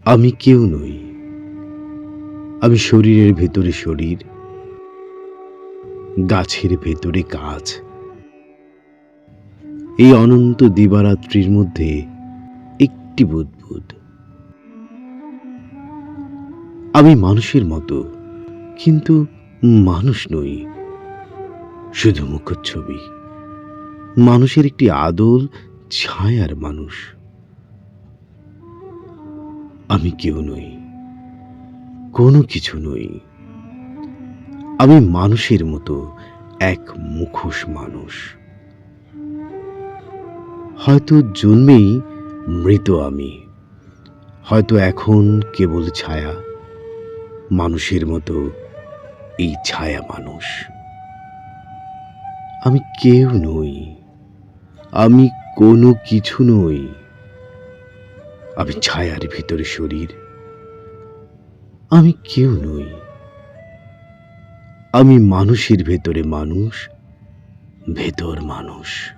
আমি কেউ নই। আমি শরীরের ভেতরে শরীর, গাছের ভেতরে গাছ। এই অনন্ত দিবারাত্রির মধ্যে একটি বুদবুদ। আমি মানুষের মতো, কিন্তু মানুষ নই, শুধু মুখচ্ছবি। মানুষের একটি আদল ছায়ার মানুষ। আমি কেউ নই, কোনো কিছু নই। আমি মানুষের মতো এক মুখোশ মানুষ। হয়তো জন্মেই মৃত আমি, হয়তো এখন কেবল ছায়া, মানুষের মতো এই ছায়া মানুষ। আমি কেউ নই, আমি কোনো কিছু নই। আমি ছায়ার ভিতরে শরীর। আমি কেউ নই। আমি মানুষের ভেতরে মানুষ, ভেতর মানুষ।